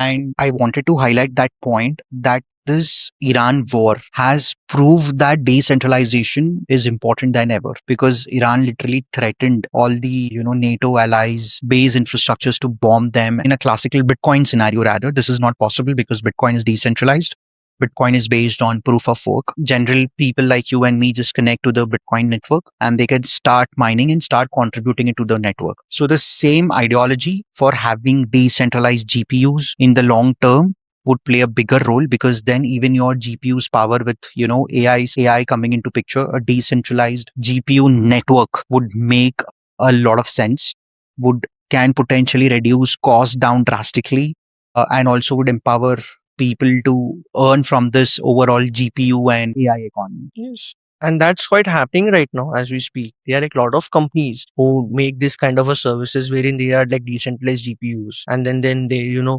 And I wanted to highlight that point that this Iran war has proved that decentralization is important than ever, because Iran literally threatened all the NATO allies base infrastructures to bomb them. In a classical Bitcoin scenario, rather, this is not possible because Bitcoin is decentralized. Bitcoin is based on proof of work. General people like you and me just connect to the Bitcoin network and they can start mining and start contributing it to the network. So the same ideology for having decentralized GPUs in the long term would play a bigger role, because then even your GPU's power with AI coming into picture, a decentralized GPU network would make a lot of sense, would can potentially reduce costs down drastically, and also would empower people to earn from this overall GPU and AI economy. Yes. And that's quite happening right now as we speak. There are like a lot of companies who make this kind of a services wherein they are like decentralized GPUs, and then they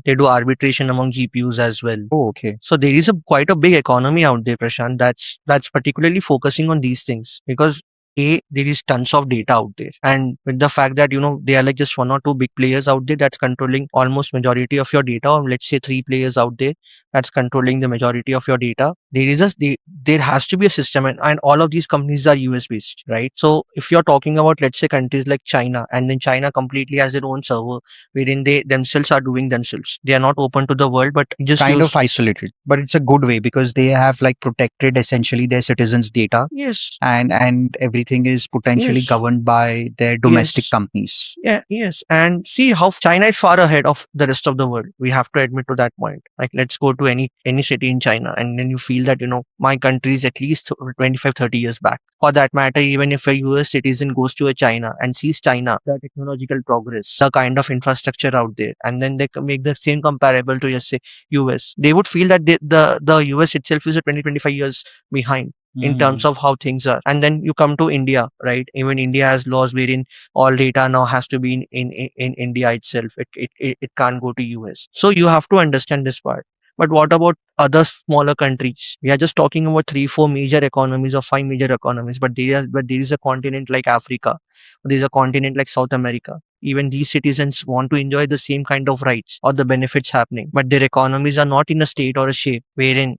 they do arbitration among GPUs as well. Oh, okay. So there is a quite a big economy out there, Prashant, that's particularly focusing on these things, because there is tons of data out there, and with the fact that they are like just one or two big players out there that's controlling almost majority of your data, or let's say three players out there that's controlling the majority of your data. There has to be a system, and all of these companies are US based, right? So if you're talking about, let's say, countries like China, and then China completely has their own server wherein they themselves are doing themselves. They are not open to the world, but just Kind use. of isolated, but it's a good way because they have like protected essentially their citizens' data, Yes. and everything is potentially Yes. governed by their domestic Yes. companies. Yeah, yes. And see how China is far ahead of the rest of the world. We have to admit to that point. Like, let's go to any city in China, and then you feel that, my country is at least 25, 30 years back. For that matter, even if a US citizen goes to a China and sees China, the technological progress, the kind of infrastructure out there, and then they make the same comparable to, just say, US, they would feel that the US itself is a 20, 25 years behind in terms of how things are. And then you come to India, right? Even India has laws wherein all data now has to be in India itself. It can't go to US. So you have to understand this part. But what about other smaller countries? We are just talking about three, four major economies or five major economies, but there is a continent like Africa, there is a continent like South America. Even these citizens want to enjoy the same kind of rights or the benefits happening, but their economies are not in a state or a shape wherein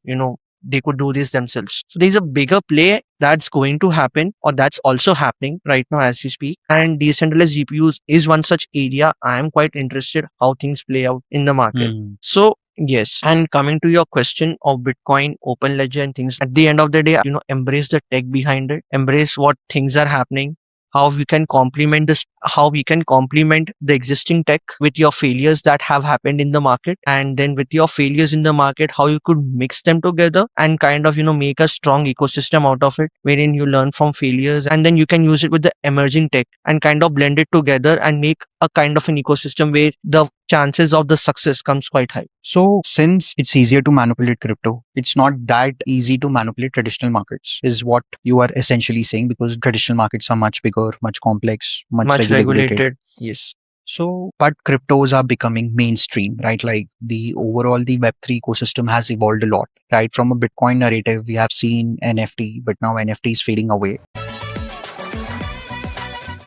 they could do this themselves. So there's a bigger play that's going to happen, or that's also happening right now as we speak. And decentralized GPUs is one such area I am quite interested how things play out in the market. So yes, and coming to your question of Bitcoin, Open Ledger, and things, at the end of the day, embrace the tech behind it, embrace what things are happening, how we can complement this, how we can complement the existing tech with your failures that have happened in the market, and then with your failures in the market, how you could mix them together and kind of make a strong ecosystem out of it, wherein you learn from failures and then you can use it with the emerging tech and kind of blend it together and make a kind of an ecosystem where the chances of the success comes quite high. So, since it's easier to manipulate crypto, it's not that easy to manipulate traditional markets, is what you are essentially saying, because traditional markets are much bigger, much complex, much regulated. Yes. So, but cryptos are becoming mainstream, right? Like the Web3 ecosystem has evolved a lot, right? From a Bitcoin narrative, we have seen NFT, but now NFT is fading away.